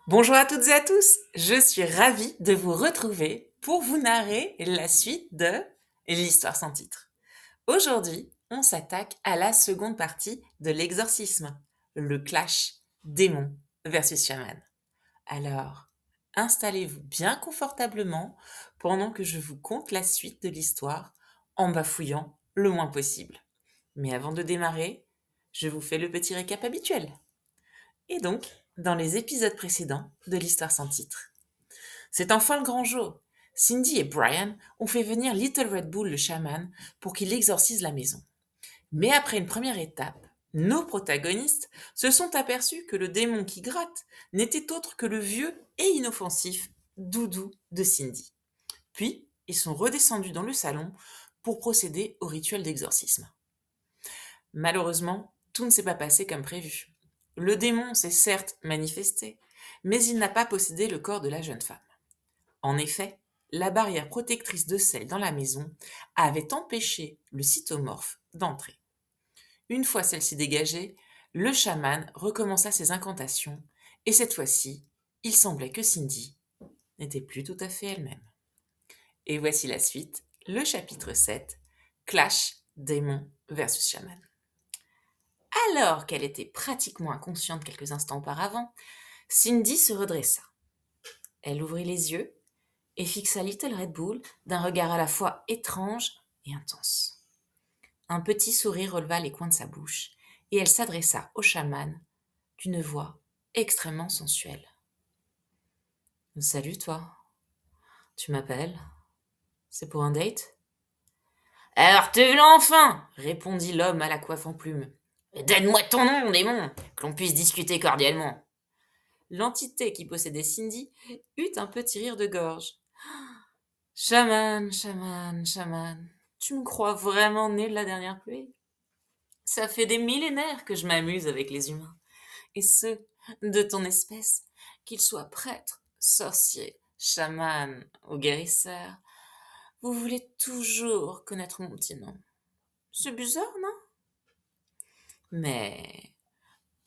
Bonjour à toutes et à tous, je suis ravie de vous retrouver pour vous narrer la suite de l'histoire sans titre. Aujourd'hui, on s'attaque à la seconde partie de l'exorcisme, le clash démon versus chaman. Alors, installez-vous bien confortablement pendant que je vous conte la suite de l'histoire en bafouillant le moins possible. Mais avant de démarrer, je vous fais le petit récap habituel. Et donc, dans les épisodes précédents de l'histoire sans titre. C'est enfin le grand jour. Cindy et Brian ont fait venir Little Red Bull le chaman pour qu'il exorcise la maison. Mais après une première étape, nos protagonistes se sont aperçus que le démon qui gratte n'était autre que le vieux et inoffensif doudou de Cindy. Puis, ils sont redescendus dans le salon pour procéder au rituel d'exorcisme. Malheureusement, tout ne s'est pas passé comme prévu. Le démon s'est certes manifesté, mais il n'a pas possédé le corps de la jeune femme. En effet, la barrière protectrice de sel dans la maison avait empêché le cytomorphe d'entrer. Une fois celle-ci dégagée, le chaman recommença ses incantations, et cette fois-ci, il semblait que Cindy n'était plus tout à fait elle-même. Et voici la suite, le chapitre 7, Clash, démon versus chaman. Alors qu'elle était pratiquement inconsciente quelques instants auparavant, Cindy se redressa. Elle ouvrit les yeux et fixa Little Red Bull d'un regard à la fois étrange et intense. Un petit sourire releva les coins de sa bouche et elle s'adressa au chaman d'une voix extrêmement sensuelle. « Salut toi, tu m'appelles? C'est pour un date ?»« Alors te voilà enfin !» répondit l'homme à la coiffe en plumes. « Donne-moi ton nom, démon, que l'on puisse discuter cordialement. » L'entité qui possédait Cindy eut un petit rire de gorge. « Chaman, chaman, chaman, tu me crois vraiment né de la dernière pluie? Ça fait des millénaires que je m'amuse avec les humains, et ceux de ton espèce, qu'ils soient prêtres, sorciers, chamans ou guérisseurs, vous voulez toujours connaître mon petit nom. C'est bizarre, non? Mais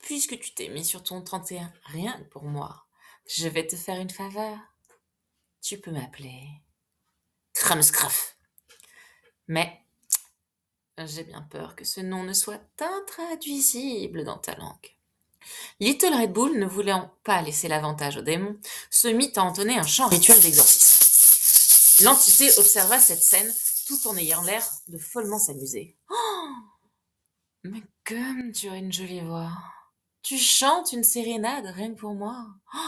puisque tu t'es mis sur ton 31 rien que pour moi, je vais te faire une faveur. Tu peux m'appeler Crumscruff. Mais j'ai bien peur que ce nom ne soit intraduisible dans ta langue. » Little Red Bull, ne voulant pas laisser l'avantage au démon, se mit à entonner un chant rituel d'exorcisme. L'entité observa cette scène tout en ayant l'air de follement s'amuser. « Oh, mais comme tu as une jolie voix. Tu chantes une sérénade rien que pour moi. Oh,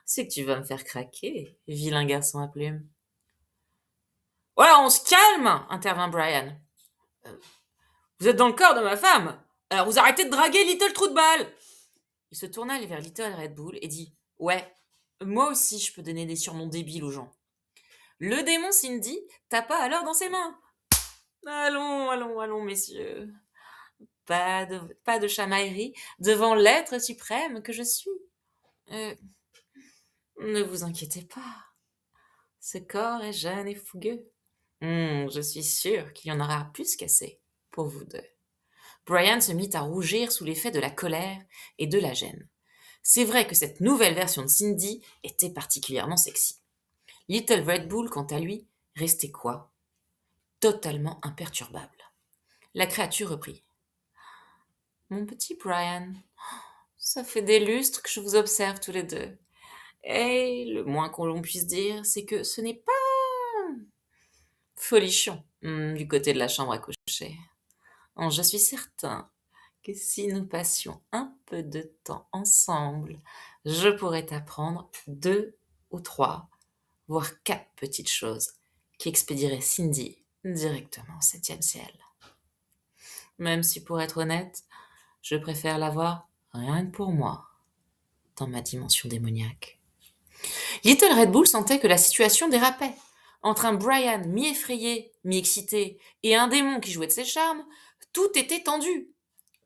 c'est que tu vas me faire craquer, vilain garçon à plumes. »« Voilà, on se calme !» intervint Brian. « Vous êtes dans le corps de ma femme, alors vous arrêtez de draguer Little Trou de Balle !» Il se tourna vers Little Red Bull et dit « Ouais, moi aussi je peux donner des surnoms débiles aux gens. » Le démon Cindy tapa alors dans ses mains. « Allons, allons, allons, messieurs. Pas de chamaillerie devant l'être suprême que je suis. Ne vous inquiétez pas. Ce corps est jeune et fougueux. Je suis sûre qu'il y en aura plus qu'assez pour vous deux. » Brian se mit à rougir sous l'effet de la colère et de la gêne. C'est vrai que cette nouvelle version de Cindy était particulièrement sexy. Little Red Bull, quant à lui, restait quoi? Totalement imperturbable. La créature reprit. « Mon petit Brian, ça fait des lustres que je vous observe tous les deux. Et le moins qu'on l'on puisse dire, c'est que ce n'est pas folichon du côté de la chambre à coucher. Je suis certain que si nous passions un peu de temps ensemble, je pourrais t'apprendre 2 ou 3, voire 4 petites choses qui expédieraient Cindy directement au 7e ciel. Même si, pour être honnête, je préfère l'avoir rien que pour moi, dans ma dimension démoniaque. » Little Red Bull sentait que la situation dérapait. Entre un Brian mi-effrayé, mi-excité, et un démon qui jouait de ses charmes, tout était tendu,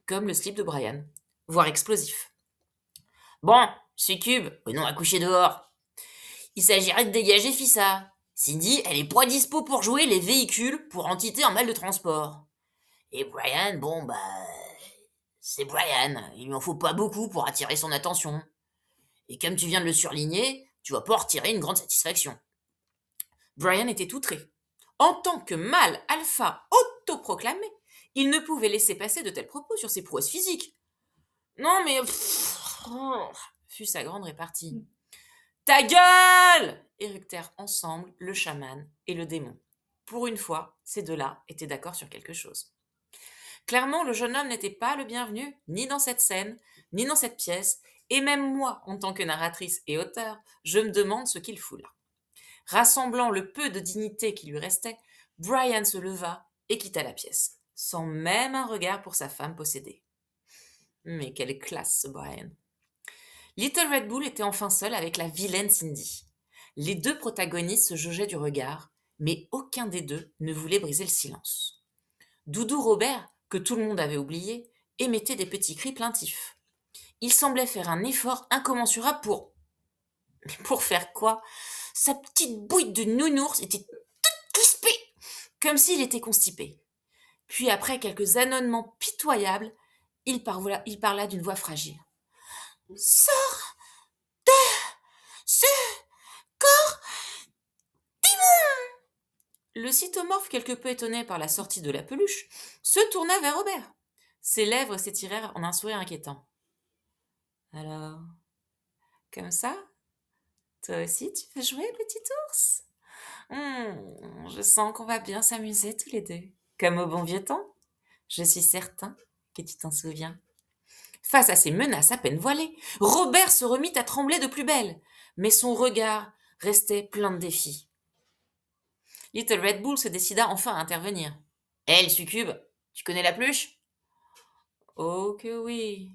comme le slip de Brian, voire explosif. « Bon, succube, venons à coucher dehors. Il s'agirait de dégager Fissa. Cindy, elle est pas dispo pour jouer les véhicules pour entités en mal de transport. Et Brian, bon bah... c'est Brian, il lui en faut pas beaucoup pour attirer son attention. Et comme tu viens de le surligner, tu vas pouvoir tirer une grande satisfaction. Brian était outré. En tant que mâle alpha autoproclamé, il ne pouvait laisser passer de tels propos sur ses prouesses physiques. Non mais... fut sa grande répartie. Ta gueule éructèrent ensemble le chaman et le démon. Pour une fois, ces deux-là étaient d'accord sur quelque chose. Clairement, le jeune homme n'était pas le bienvenu, ni dans cette scène, ni dans cette pièce, et même moi, en tant que narratrice et auteur, je me demande ce qu'il fout là. Rassemblant le peu de dignité qui lui restait, Brian se leva et quitta la pièce, sans même un regard pour sa femme possédée. Mais quelle classe, ce Brian! Little Red Bull était enfin seul avec la vilaine Cindy. Les deux protagonistes se jaugeaient du regard, mais aucun des deux ne voulait briser le silence. Doudou Robert, que tout le monde avait oublié, émettait des petits cris plaintifs. Il semblait faire un effort incommensurable pour... Mais pour faire quoi? Sa petite bouille de nounours était toute crispée, comme s'il était constipé. Puis après quelques ânonnements pitoyables, il parla d'une voix fragile. « Sors de ce corps d'immonde !» Le cytomorphe, quelque peu étonné par la sortie de la peluche, se tourna vers Robert. Ses lèvres s'étirèrent en un sourire inquiétant. « Alors, comme ça, toi aussi tu veux jouer, petit ours ? Je sens qu'on va bien s'amuser tous les deux, comme au bon vieux temps. Je suis certain que tu t'en souviens. » Face à ces menaces à peine voilées, Robert se remit à trembler de plus belle, mais son regard restait plein de défis. Little Red Bull se décida enfin à intervenir. « Hé, le succube, tu connais la pluche ?»« Oh que oui,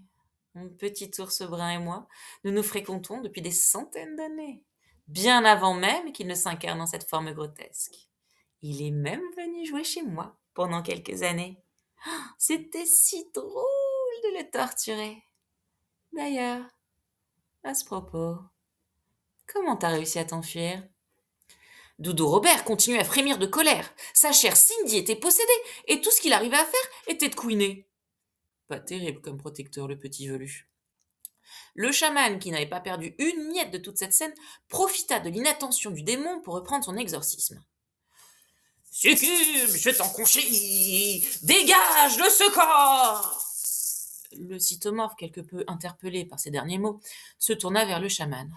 mon petit ours brun et moi, nous nous fréquentons depuis des centaines d'années, bien avant même qu'il ne s'incarne en cette forme grotesque. Il est même venu jouer chez moi pendant quelques années. C'était si drôle de le torturer. D'ailleurs, à ce propos, comment t'as réussi à t'enfuir ? » Doudou Robert continuait à frémir de colère. Sa chère Cindy était possédée, et tout ce qu'il arrivait à faire était de couiner. Pas terrible comme protecteur, le petit velu. Le chaman, qui n'avait pas perdu une miette de toute cette scène, profita de l'inattention du démon pour reprendre son exorcisme. « Succube, je t'en conchis, dégage de ce corps !» Le cytomorphe, quelque peu interpellé par ces derniers mots, se tourna vers le chaman.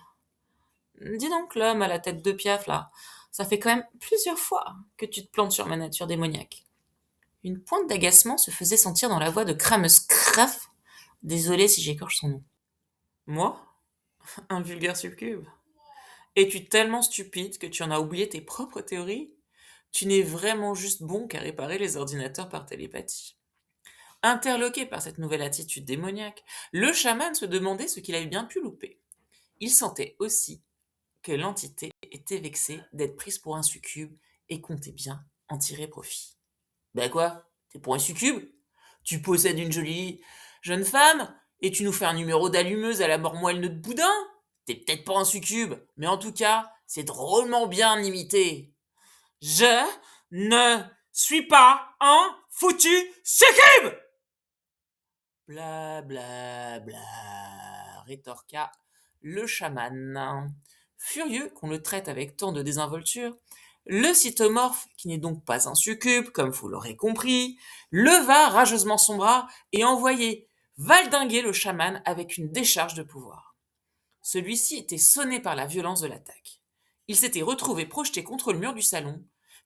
« Dis donc, l'homme à la tête de piaf, là, ça fait quand même plusieurs fois que tu te plantes sur ma nature démoniaque. » Une pointe d'agacement se faisait sentir dans la voix de Kramus Kraf. Désolé si j'écorche son nom. « Moi ? Un vulgaire succube ? Es-tu tellement stupide que tu en as oublié tes propres théories ? Tu n'es vraiment juste bon qu'à réparer les ordinateurs par télépathie. » Interloqué par cette nouvelle attitude démoniaque, le chaman se demandait ce qu'il avait bien pu louper. Il sentait aussi que l'entité était vexée d'être prise pour un succube et comptait bien en tirer profit. « Ben quoi ? T'es pour un succube ? Tu possèdes une jolie jeune femme et tu nous fais un numéro d'allumeuse à la mort moelle de boudin ? T'es peut-être pas un succube, mais en tout cas, c'est drôlement bien imité. »« Je ne suis pas un foutu succube !» Bla bla bla, rétorqua le chaman. Furieux qu'on le traite avec tant de désinvolture, le cytomorphe, qui n'est donc pas un succube, comme vous l'aurez compris, leva rageusement son bras et envoyait valdinguer le chaman avec une décharge de pouvoir. Celui-ci était sonné par la violence de l'attaque. Il s'était retrouvé projeté contre le mur du salon,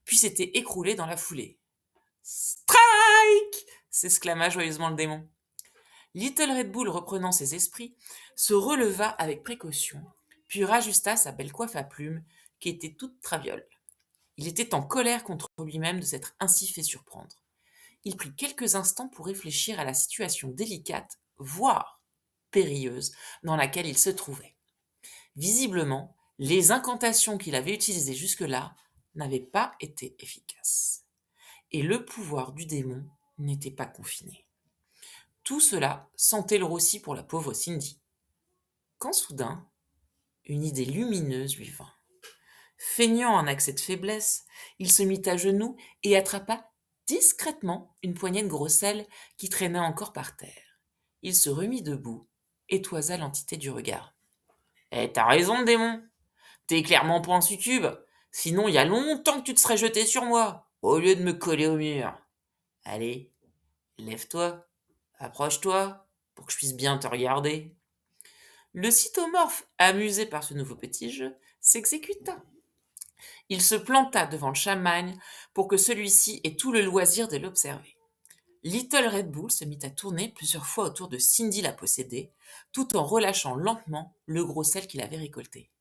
puis s'était écroulé dans la foulée. « Strike !» s'exclama joyeusement le démon. Little Red Bull, reprenant ses esprits, se releva avec précaution, puis rajusta sa belle coiffe à plumes, qui était toute traviole. Il était en colère contre lui-même de s'être ainsi fait surprendre. Il prit quelques instants pour réfléchir à la situation délicate, voire périlleuse, dans laquelle il se trouvait. Visiblement, les incantations qu'il avait utilisées jusque-là n'avaient pas été efficaces. Et le pouvoir du démon n'était pas confiné. Tout cela sentait le roussi pour la pauvre Cindy. Quand soudain, une idée lumineuse lui vint. Feignant un accès de faiblesse, il se mit à genoux et attrapa discrètement une poignée de gros sel qui traînait encore par terre. Il se remit debout et toisa l'entité du regard. Eh, t'as raison, démon. T'es clairement pas un succube. Sinon, il y a longtemps que tu te serais jeté sur moi, au lieu de me coller au mur. Allez, lève-toi, approche-toi, pour que je puisse bien te regarder. Le cytomorphe, amusé par ce nouveau petit jeu, s'exécuta. Il se planta devant le chaman pour que celui-ci ait tout le loisir de l'observer. Little Red Bull se mit à tourner plusieurs fois autour de Cindy la possédée, tout en relâchant lentement le gros sel qu'il avait récolté.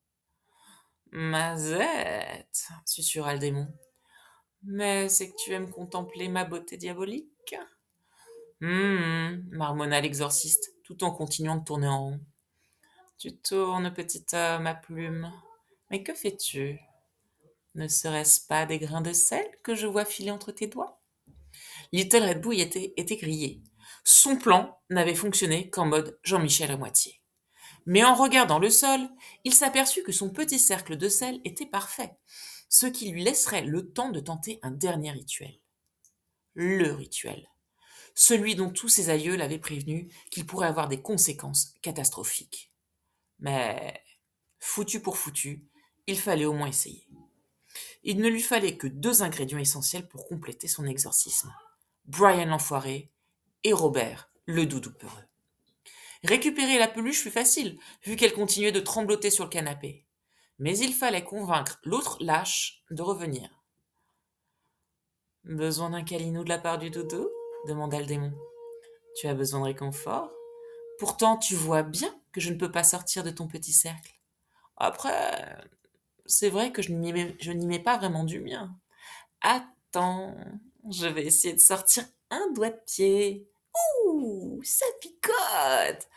Mazette, susurra le démon. Mais c'est que tu aimes contempler ma beauté diabolique. Marmonna l'exorciste, tout en continuant de tourner en rond. Tu tournes, petit homme à plumes. Mais que fais-tu? Ne serait-ce pas des grains de sel que je vois filer entre tes doigts? Little Red Bull était grillé. Son plan n'avait fonctionné qu'en mode Jean-Michel à moitié. Mais en regardant le sol, il s'aperçut que son petit cercle de sel était parfait, ce qui lui laisserait le temps de tenter un dernier rituel. Le rituel. Celui dont tous ses aïeux l'avaient prévenu qu'il pourrait avoir des conséquences catastrophiques. Mais, foutu pour foutu, il fallait au moins essayer. Il ne lui fallait que 2 ingrédients essentiels pour compléter son exorcisme. Brian l'enfoiré et Robert, le doudou peureux. Récupérer la peluche fut facile, vu qu'elle continuait de trembloter sur le canapé. Mais il fallait convaincre l'autre lâche de revenir. Besoin d'un câlinou de la part du doudou? Demanda le démon. Tu as besoin de réconfort? Pourtant, tu vois bien que je ne peux pas sortir de ton petit cercle. Après, c'est vrai que je n'y mets pas vraiment du mien. Attends, je vais essayer de sortir un doigt de pied. Ouh, ça picote!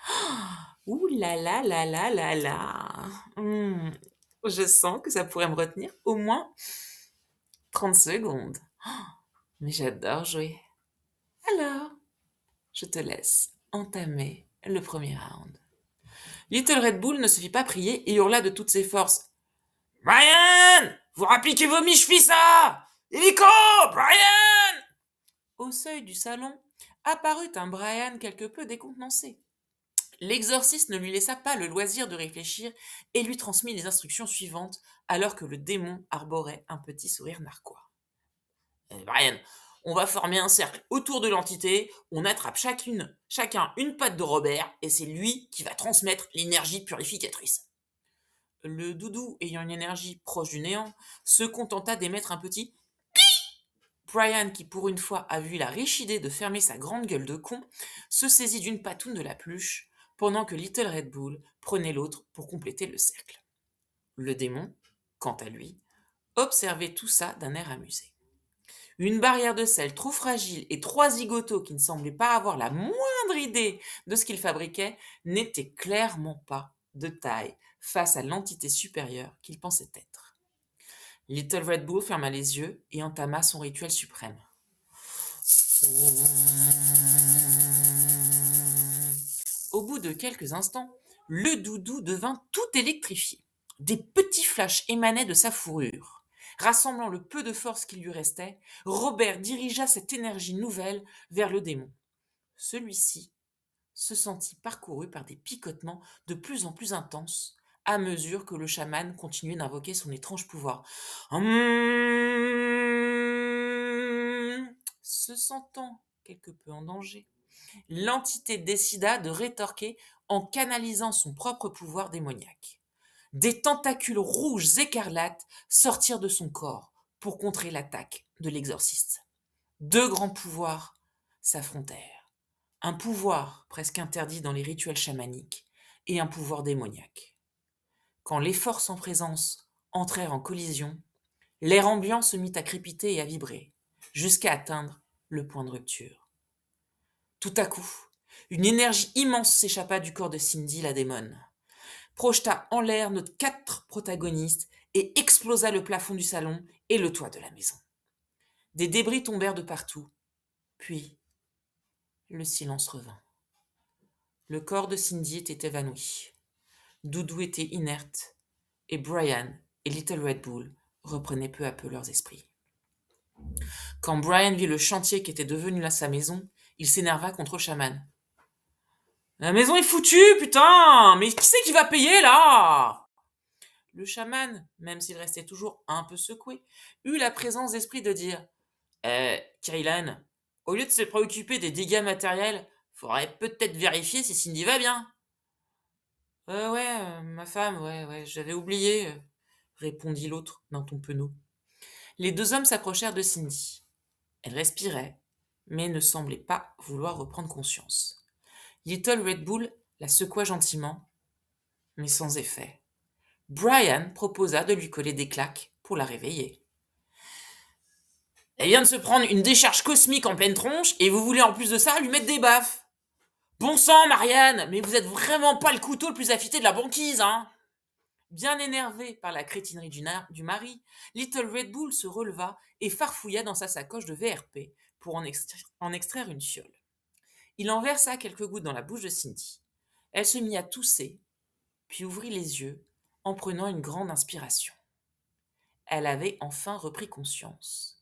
Ouh là là là là là là! Je sens que ça pourrait me retenir au moins 30 secondes. Mais j'adore jouer. Alors, je te laisse entamer le premier round. Little Red Bull ne se fit pas prier et hurla de toutes ses forces. Brian! Vous rappliquez vos miches, ça! Illico! Brian! Au seuil du salon apparut un Brian quelque peu décontenancé. L'exorciste ne lui laissa pas le loisir de réfléchir et lui transmit les instructions suivantes alors que le démon arborait un petit sourire narquois. Brian, on va former un cercle autour de l'entité, on attrape chacun une patte de Robert et c'est lui qui va transmettre l'énergie purificatrice. Le doudou, ayant une énergie proche du néant, se contenta d'émettre un petit Brian, qui pour une fois a vu la riche idée de fermer sa grande gueule de con, se saisit d'une patoune de la pluche, pendant que Little Red Bull prenait l'autre pour compléter le cercle. Le démon, quant à lui, observait tout ça d'un air amusé. Une barrière de sel trop fragile et 3 zigotos qui ne semblaient pas avoir la moindre idée de ce qu'ils fabriquaient n'étaient clairement pas de taille face à l'entité supérieure qu'ils pensaient être. Little Red Bull ferma les yeux et entama son rituel suprême. Au bout de quelques instants, le doudou devint tout électrifié. Des petits flashs émanaient de sa fourrure. Rassemblant le peu de force qui lui restait, Robert dirigea cette énergie nouvelle vers le démon. Celui-ci se sentit parcouru par des picotements de plus en plus intenses à mesure que le chaman continuait d'invoquer son étrange pouvoir. Se sentant quelque peu en danger, l'entité décida de rétorquer en canalisant son propre pouvoir démoniaque. Des tentacules rouges écarlates sortirent de son corps pour contrer l'attaque de l'exorciste. 2 grands pouvoirs s'affrontèrent. Un pouvoir presque interdit dans les rituels chamaniques et un pouvoir démoniaque. Quand les forces en présence entrèrent en collision, l'air ambiant se mit à crépiter et à vibrer, jusqu'à atteindre le point de rupture. Tout à coup, une énergie immense s'échappa du corps de Cindy la démone, projeta en l'air nos 4 protagonistes et explosa le plafond du salon et le toit de la maison. Des débris tombèrent de partout, puis le silence revint. Le corps de Cindy était évanoui. Doudou était inerte, et Brian et Little Red Bull reprenaient peu à peu leurs esprits. Quand Brian vit le chantier qu'était devenu là sa maison, il s'énerva contre le chaman. La maison est foutue, putain! Mais qui c'est qui va payer, là? Le chaman, même s'il restait toujours un peu secoué, eut la présence d'esprit de dire: Kaylan, au lieu de se préoccuper des dégâts matériels, faudrait peut-être vérifier si Cindy va bien. Ouais, ma femme, ouais, j'avais oublié, répondit l'autre d'un ton penaud. Les deux hommes s'approchèrent de Cindy. Elle respirait, mais ne semblait pas vouloir reprendre conscience. Little Red Bull la secoua gentiment, mais sans effet. Brian proposa de lui coller des claques pour la réveiller. Elle vient de se prendre une décharge cosmique en pleine tronche et vous voulez en plus de ça lui mettre des baffes. Bon sang, Marianne, mais vous êtes vraiment pas le couteau le plus affûté de la banquise, hein? Bien énervé par la crétinerie du mari, Little Red Bull se releva et farfouilla dans sa sacoche de VRP pour en extraire une fiole. Il en versa quelques gouttes dans la bouche de Cindy. Elle se mit à tousser, puis ouvrit les yeux en prenant une grande inspiration. Elle avait enfin repris conscience.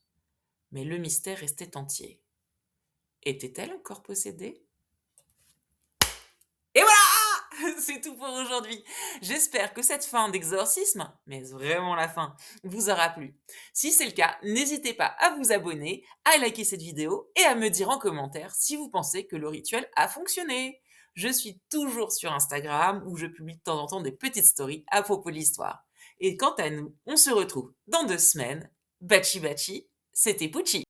Mais le mystère restait entier. Était-elle encore possédée? Et voilà! C'est tout pour aujourd'hui. J'espère que cette fin d'exorcisme, mais vraiment la fin, vous aura plu. Si c'est le cas, n'hésitez pas à vous abonner, à liker cette vidéo et à me dire en commentaire si vous pensez que le rituel a fonctionné. Je suis toujours sur Instagram où je publie de temps en temps des petites stories à propos de l'histoire. Et quant à nous, on se retrouve dans 2 semaines. Bachi bachi, c'était Pucci.